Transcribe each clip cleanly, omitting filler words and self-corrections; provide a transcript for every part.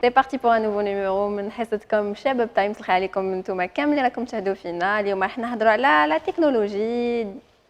C'est parti pour un nouveau numéro من حصتكم شباب تايم. صلح عليكم نتوما كاملين راكم تشاهدوا فينا. اليوم راح نهضروا على لا تكنولوجي،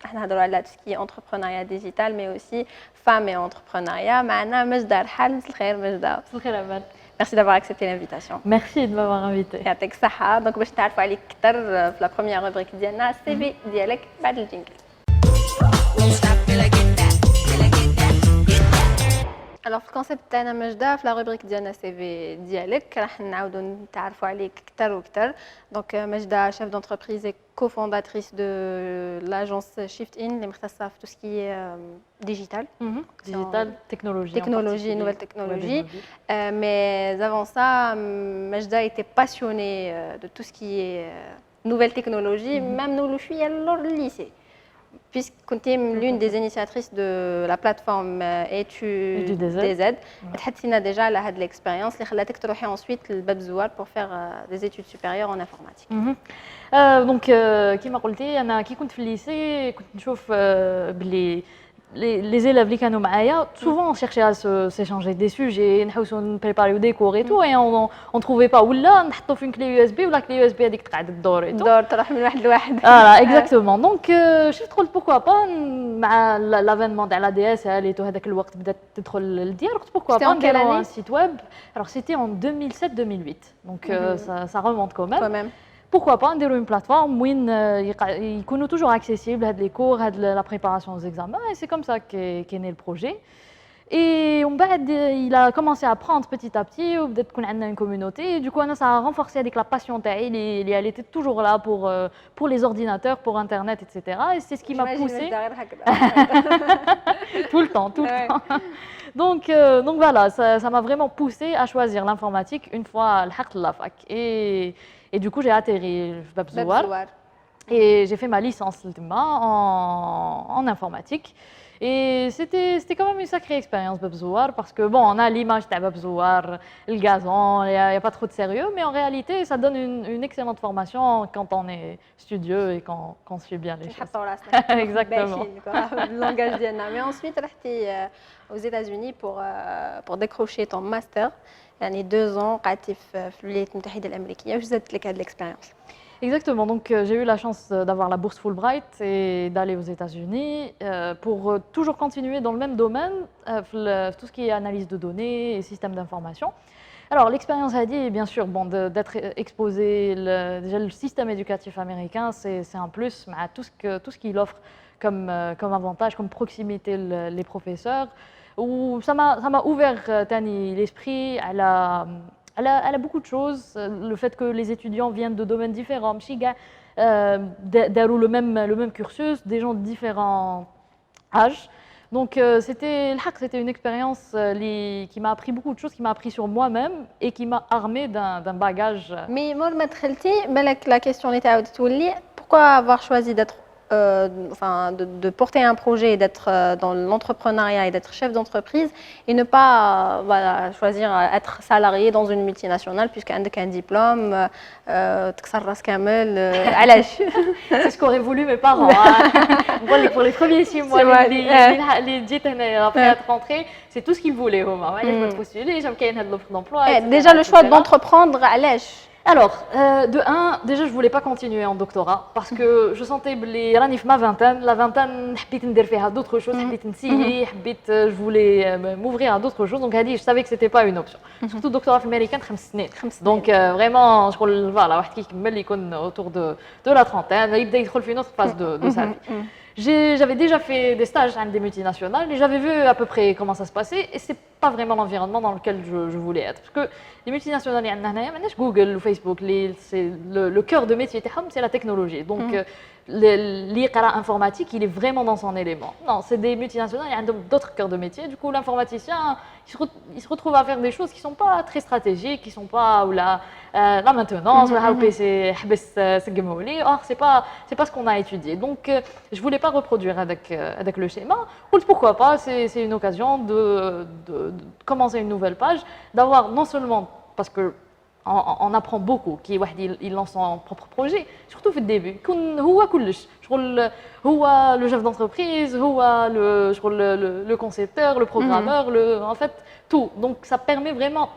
راح نهضروا على tout ce qui est entrepreneuriat digital mais aussi femmes et entrepreneuriat. معنا مجدة رحال. مساء الخير مجدة. مساء الخير أمل. Merci d'avoir accepté l'invitation. Merci de m'avoir invité. يعطيك الصحة. دونك باش نتعرفوا عليك أكثر في لا بروميير روبريك ديالنا السي في ديالك بعد الجينجل. Alors في الكونسيبت تاعنا مجدة في لا روبريك ديالنا سي في ديالك راح نعاودوا نتعرفوا عليك اكثر واكثر. دونك مجدة شيف دونتربريز اي كوفونداتريس دو لاجونس شيفت ان اللي مختصه في تو سكي ديجيتال technologie, nouvelle technologie. Mais avant ça, Majda était passionnée de tout ce qui est nouvelle technologie, même nous le suis alors le lycée. Puisque tu es l'une des initiatrices de la plateforme EtuDZ, tu as déjà l'expérience qui t'a fait ensuite le Babzouar pour faire des études supérieures en informatique. Donc, comme je l'ai dit, quand j'étais au lycée, je voyais les élèves qui étaient avec moi, souvent on cherchait à s'échanger des sujets, on préparait des cours et tout, et on ne trouvait pas où là, on a une clé USB ou la clé USB a dit que tu dors et tout. Voilà, exactement. Donc, je me trouve pourquoi pas, avec l'avènement de la DSL et tout, à ce moment-là, peut-être le dire, pourquoi pas créer un site web. Alors, c'était en 2007-2008, donc ça remonte quand même. Pourquoi pas faire une plateforme où ils sont toujours accessibles les cours, la préparation aux examens, et c'est comme ça qu'est né le projet. Et il a commencé à prendre petit à petit, peut-être qu'on a une communauté, et du coup ça a renforcé avec la passion taille, elle était toujours là pour les ordinateurs, pour Internet, etc. Et c'est ce qui m'a poussé tout le temps. Donc voilà, ça m'a vraiment poussé à choisir l'informatique une fois la fac. Et du coup, j'ai atterri à Babzouar et j'ai fait ma licence en informatique. Et c'était quand même une sacrée expérience Babzouar parce que bon, on a l'image de Babzouar, le gazon, il n'y a pas trop de sérieux, mais en réalité, ça donne une excellente formation quand on est studieux et qu'on suit bien les choses. Exactement. Le langage d'Yanna. Mais ensuite, tu es aux États-Unis pour décrocher ton master. يعني 2 ans قعدتي في الولايات المتحدة الأمريكية. واش زادت لك هذه l'expérience؟ Exactement, donc j'ai eu la chance d'avoir la bourse Fulbright et d'aller aux États-Unis pour toujours continuer dans le même domaine, tout ce qui est analyse de données et système d'information. Alors l'expérience a dit, bien sûr, bon, d'être exposé, déjà le système éducatif américain, c'est un plus, mais tout ce qu'il offre comme avantage, comme proximité les professeurs. Où ça m'a ouvert l'esprit à beaucoup de choses. Le fait que les étudiants viennent de domaines différents, le même cursus, des gens de différents âges. Donc c'était une expérience qui m'a appris beaucoup de choses, qui m'a appris sur moi-même et qui m'a armé d'un bagage. Mais moi, la question était pourquoi avoir choisi d'être de porter un projet, d'être dans l'entrepreneuriat et d'être chef d'entreprise et ne pas choisir être salarié dans une multinationale puisqu'il y a un diplôme, c'est ce qu'auraient voulu mes parents. Pour les premiers 6 mois, après être rentré, c'est tout ce qu'ils voulaient. Déjà le choix d'entreprendre, alors, de un, déjà je voulais pas continuer en doctorat parce que je sentais ma vingtaine, la vingtaine, d'autres choses, je voulais m'ouvrir à d'autres choses, donc je savais que c'était pas une option. Surtout doctorat américain, 5 سنين. Donc vraiment, voilà, il est autour de la trentaine, il يدخل في une autre phase de sa vie. J'avais déjà fait des stages dans des multinationales et j'avais vu à peu près comment ça se passait et c'est pas vraiment l'environnement dans lequel je voulais être. Parce que les multinationales, Google ou Facebook, c'est le cœur de métier, c'est la technologie. Donc l'IQRA informatique, il est vraiment dans son élément. Non, c'est des multinationales, il y a d'autres cœurs de métier. Du coup, l'informaticien, il se retrouve à faire des choses qui ne sont pas très stratégiques, qui ne sont pas la maintenance, le PC, c'est pas ce qu'on a étudié. Donc, je ne voulais pas reproduire avec le schéma. Pourquoi pas, c'est une occasion de commencer une nouvelle page, d'avoir non seulement, parce que on apprend beaucoup, il lance son propre projet, surtout au début. Le chef d'entreprise, le concepteur, le programmeur, en fait tout. Donc ça permet vraiment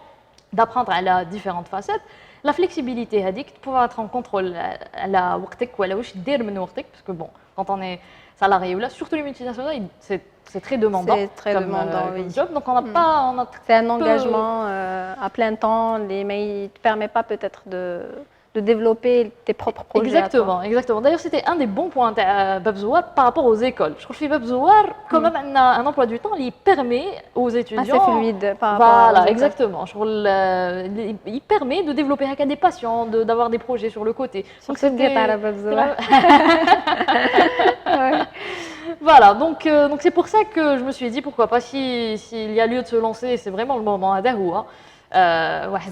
d'apprendre à la différentes facettes. La flexibilité, هذيك, de pouvoir être en contrôle على وقتك ولا واش دير من وقتك, parce que bon, quand on est salarié ou là, surtout les multinationales, c'est très demandant. C'est très demandant, oui. Comme job, donc on n'a pas, on a C'est un engagement à plein temps, mais il ne te permet pas peut-être de développer tes propres projets. Exactement, exactement. D'ailleurs, c'était un des bons points de Bab Zouar par rapport aux écoles. Je trouve que Bab Zouar, quand même, on a un emploi du temps qui permet aux étudiants. Assez fluide par rapport Voilà, aux exactement. Je trouve il permet de développer des passions, d'avoir des projets sur le côté. Donc c'est bien à Bab Zouar. Voilà, donc c'est pour ça que je me suis dit pourquoi pas s'il y a lieu de se lancer, c'est vraiment le moment à Dahoua.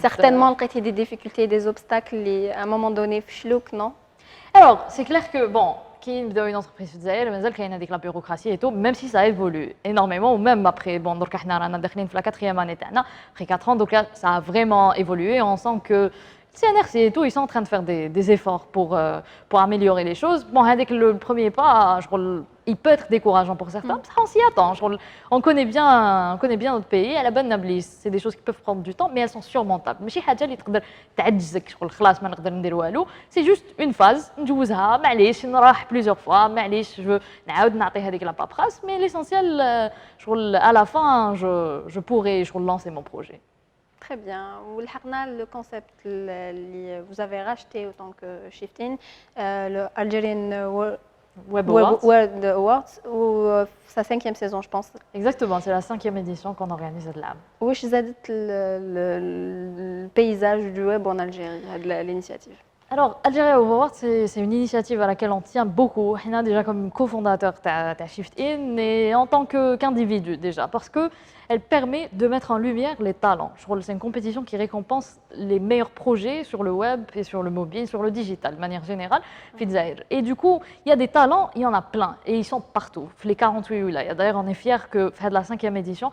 Certainement, il y a des difficultés, des obstacles à un moment donné, non? Alors, c'est clair que, bon, qui est une entreprise de Zaïre, mais elle a la bureaucratie et tout, même si ça évolue énormément, ou même après, bon, donc, on a décliné la 4e année, après 4 ans, donc là, ça a vraiment évolué, on sent que CNRC et tout, ils sont en train de faire des efforts pour améliorer les choses. Bon, avec le premier pas, il peut être décourageant pour certains, parce qu'on s'y attend. On connaît bien notre pays, à la bonne nablis. C'est des choses qui peuvent prendre du temps, mais elles sont surmontables. Mais c'est juste une phase, plusieurs fois, je veux la paperasse, mais l'essentiel, à la fin, je pourrai lancer mon projet. Très bien. Le concept que vous avez racheté autant que Shiftin, le Algerian Web Awards, ou sa 5e saison, je pense. Exactement, c'est la 5e édition qu'on organise de l'âme. Où est-ce que le paysage du web en Algérie, l'initiative? Alors, Algeria Web Awards, c'est une initiative à laquelle on tient beaucoup. On a déjà comme cofondateur de Shiftin et en tant qu'individu déjà, parce qu'elle permet de mettre en lumière les talents. Je crois que c'est une compétition qui récompense les meilleurs projets sur le web et sur le mobile, sur le digital de manière générale. Et du coup, il y a des talents, il y en a plein et ils sont partout. Les 48 wilayas. D'ailleurs, on est fiers que de la 5e édition,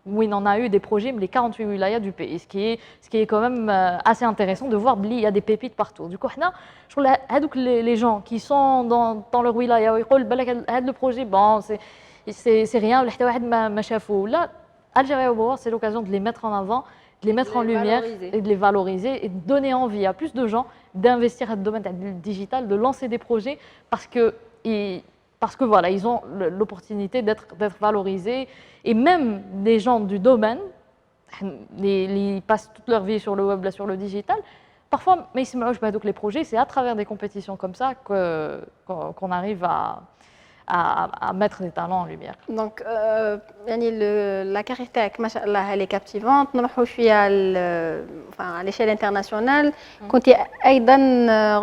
oui, on a eu des projets, mais les 48 wilayas du pays, ce qui est quand même assez intéressant de voir qu'il y a des pépites partout. Du coup, je trouve les gens qui sont dans leur wilaya, ils disent le projet, bon, c'est rien, là, Algérie au Bois, c'est l'occasion de les mettre en avant, de les mettre en lumière et de les valoriser et de donner envie à plus de gens d'investir dans le domaine digital, de lancer des projets parce que voilà, ils ont l'opportunité d'être valorisés. Et même des gens du domaine, ils passent toute leur vie sur le web, sur le digital, parfois, mais ils ne pas donc les projets, c'est à travers des compétitions comme ça qu'on arrive à mettre des talents en lumière. Donc, la carrière, elle est captivante. Je suis à l'échelle internationale. Quand tu es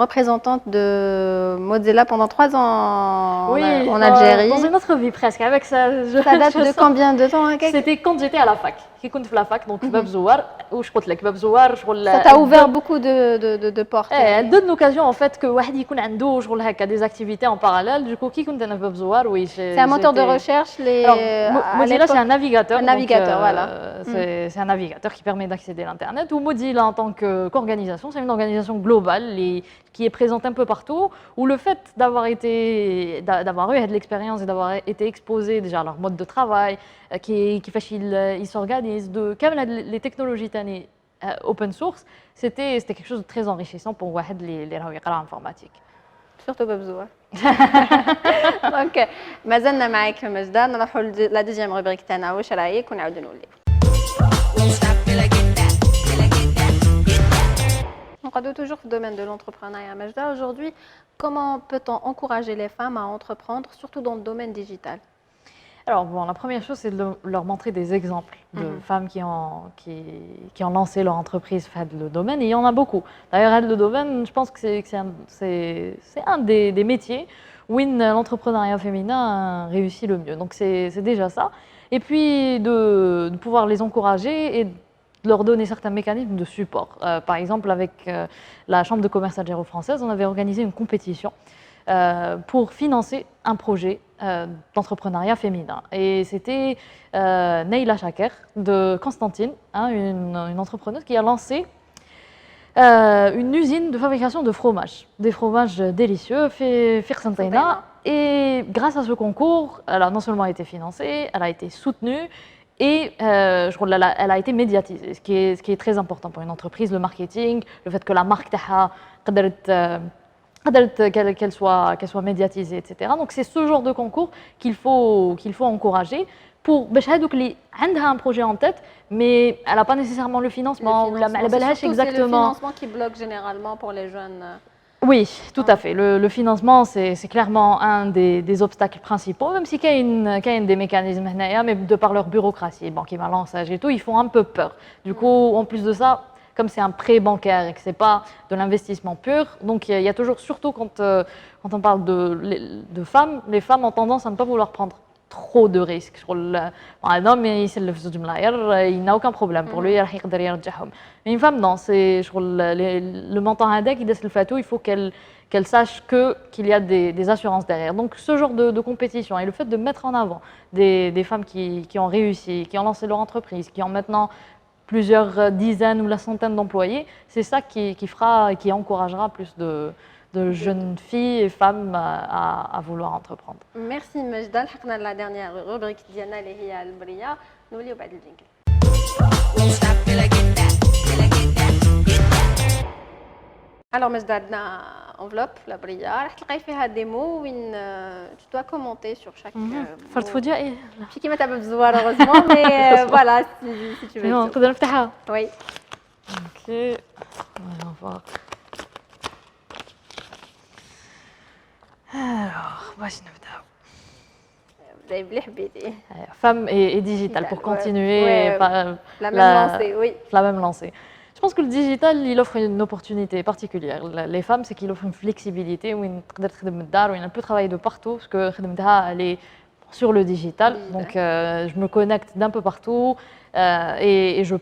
représentante de Mozilla pendant 3 ans en Algérie. Dans une autre vie presque. Avec ça, ça date de combien de temps? C'était quand j'étais à la fac. Qui compte la fac, donc Bab Zouar, où je compte like Bab Zouar, ça t'a ouvert beaucoup de portes. Elle donne l'occasion en fait que Wahdi يكون عنده شغل هكا des activités en parallèle. Du coup, qui compte dans Bab Zouar, oui. C'est un moteur de recherche. Mozilla, c'est un navigateur. Un navigateur, voilà. C'est un navigateur qui permet d'accéder à l'internet. Ou Mozilla en tant qu'organisation, c'est une organisation globale qui est présente un peu partout. Où le fait d'avoir eu de l'expérience et d'avoir été exposé déjà à leur mode de travail, qui fait ils s'organisent de les technologies open source, c'était quelque chose de très enrichissant pour واحد اللي راهو يقرا informatique. Surtout Bab Zouar. Donc, مازلنا معاك مجدة. نروحوا la deuxième rubrique تاعنا واش رايك ونعاودوا نوليو. On est toujours dans le domaine de l'entrepreneuriat. Majda, aujourd'hui, comment peut-on encourager les femmes à entreprendre, surtout dans le domaine digital? Alors, bon, la première chose, c'est de leur montrer des exemples de femmes qui ont lancé leur entreprise dans le domaine, et il y en a beaucoup. D'ailleurs, le domaine, je pense que c'est un des métiers où l'entrepreneuriat féminin réussit le mieux. Donc, c'est déjà ça. Et puis, de pouvoir les encourager et de leur donner certains mécanismes de support. Par exemple, avec la Chambre de commerce algéro-française, on avait organisé une compétition pour financer un projet d'entrepreneuriat féminin. Et c'était Neila Chaker de Constantine, une entrepreneuse qui a lancé une usine de fabrication de fromages, des fromages délicieux, fait et grâce à ce concours, elle a non seulement été financée, elle a été soutenue, Et elle a été médiatisée, ce qui est très important pour une entreprise, le marketing, le fait que la marque تاعها قدرت qu'elle soit médiatisée, etc. Donc c'est ce genre de concours qu'il faut encourager pour باش هذوك اللي عندها un projet en tête, mais elle n'a pas nécessairement le financement ou la ما على بالهاش C'est le exactement. financement qui bloque généralement pour les jeunes. Oui, tout à fait. Le financement, c'est clairement un des obstacles principaux, même si il y a des mécanismes, mais de par leur bureaucratie, banque et tout, ils font un peu peur. Du coup, en plus de ça, comme c'est un prêt bancaire et que ce n'est pas de l'investissement pur, donc il y a toujours, surtout quand on parle de femmes, les femmes ont tendance à ne pas vouloir prendre trop de risques. Un homme, il n'a aucun problème pour lui, mais une femme, non. Le montant index, il faut qu'elle sache qu'il y a des assurances derrière. Donc ce genre de compétition et le fait de mettre en avant des femmes qui ont réussi, qui ont lancé leur entreprise, qui ont maintenant plusieurs dizaines ou la centaine d'employés, c'est ça qui fera et qui encouragera plus de jeunes filles et femmes à vouloir entreprendre. Merci Majda. لحقنا la dernière rubrique ديالنا اللي هي البرية. نوليو بعد الجينجل. Alors Majda, عندنا enveloppe la برية راح تلقاي فيها des mots وين tu dois commenter sur chaque فرد فوجئ. ماشي كيما تاع بزوار heureusement mais voilà si tu veux. نقدر نفتحها. Oui. OK. On va voir. Alors, باش نبداو. بداي بلي حبيتي. Femme et digital pour continuer la même lancée, oui. La même lancée. Je pense que le digital, il offre une opportunité particulière. Les femmes, c'est qu'il offre une flexibilité où elle peut travailler de partout parce que elle est sur le digital. Donc, je me connecte d'un peu partout et je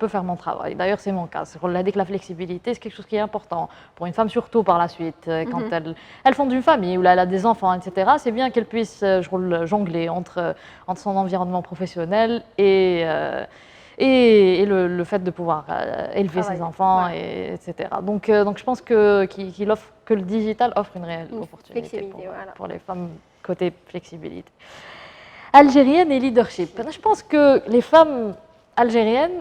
peux faire mon travail. D'ailleurs, c'est mon cas. On l'a dit que la flexibilité, c'est quelque chose qui est important pour une femme, surtout par la suite. Quand elle fonde une famille ou elle a des enfants, etc., c'est bien qu'elle puisse jongler entre son environnement professionnel et le fait de pouvoir élever ses enfants, etc. Donc je pense que le digital offre une réelle opportunité pour les femmes côté flexibilité. Algérienne et leadership. Je pense que les femmes algériennes,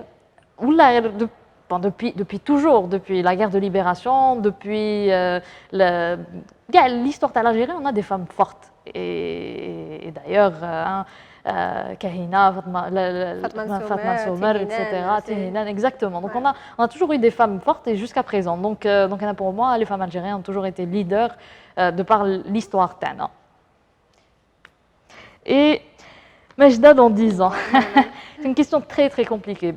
depuis toujours, depuis la guerre de libération, depuis l'histoire de l'Algérie, on a des femmes fortes. Et d'ailleurs, Kahina, Fatma Soumer, etc. Tihinan, exactement. Donc on a toujours eu des femmes fortes et jusqu'à présent. Donc pour moi, les femmes algériennes ont toujours été leaders de par l'histoire Tana. Et Majda dans 10 ans. C'est une question très très compliquée.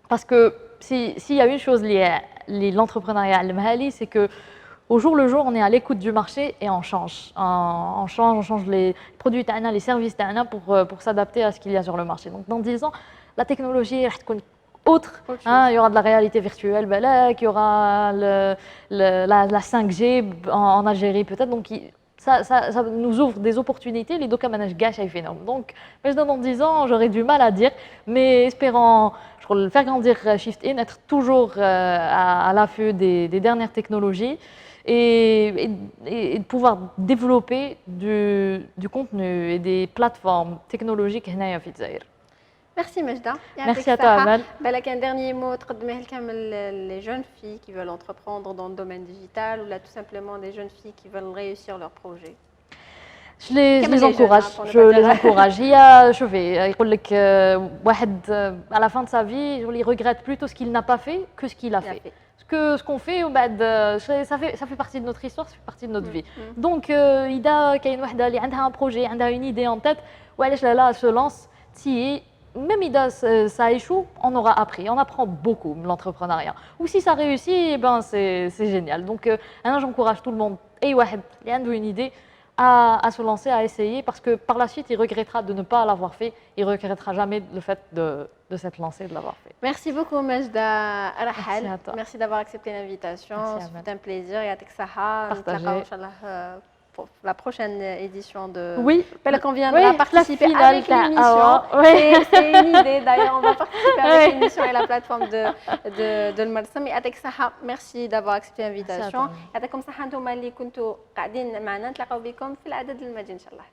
Parce que s'il y a une chose liée à l'entrepreneuriat al-Mahali, c'est que au jour le jour, on est à l'écoute du marché et on change. On change les produits, les services pour s'adapter à ce qu'il y a sur le marché. Donc dans 10 ans, la technologie va être autre. Il y aura de la réalité virtuelle, il y aura la 5G en Algérie peut-être. Donc ça nous ouvre des opportunités, les documents gâchent à phénomène. Donc, dans 10 ans, j'aurais du mal à dire, mais espérant faire grandir Shift In, être toujours à l'affût des dernières technologies et de pouvoir développer du contenu et des plateformes technologiques هنايا في الجزائر. Merci Majda. Merci à toi Amal. Un dernier mot les jeunes filles qui veulent entreprendre dans le domaine digital ou là tout simplement des jeunes filles qui veulent réussir leur projet. Je les encourage. Je les encourage. Il y a, à la fin de sa vie, il regrette plutôt ce qu'il n'a pas fait que ce qu'il a fait. Ce qu'on fait, ça fait partie de notre histoire, ça fait partie de notre vie. Donc, Ida, qui a un projet, une idée en tête, elle se lance. Même si ça échoue, on aura appris. On apprend beaucoup l'entrepreneuriat. Ou si ça réussit, c'est génial. Donc, j'encourage tout le monde, qui a une idée, à se lancer, à essayer, parce que par la suite, il regrettera de ne pas l'avoir fait. Il ne regrettera jamais le fait de s'être lancé, de l'avoir fait. Merci beaucoup, Majda Rahal. Merci à toi. Merci d'avoir accepté l'invitation. C'était un plaisir. Et à Teksaha, pour la prochaine édition de... Oui. Qu'on viendra participer avec l'émission. C'est une idée. D'ailleurs, on va participer avec l'émission et la plateforme de المرسم. Merci d'avoir accepté l'invitation. يعطيكم الصحة انتم اللي كنتوا قاعدين معنا، نتلاقاو بكم في العدد المجي ان شاء الله.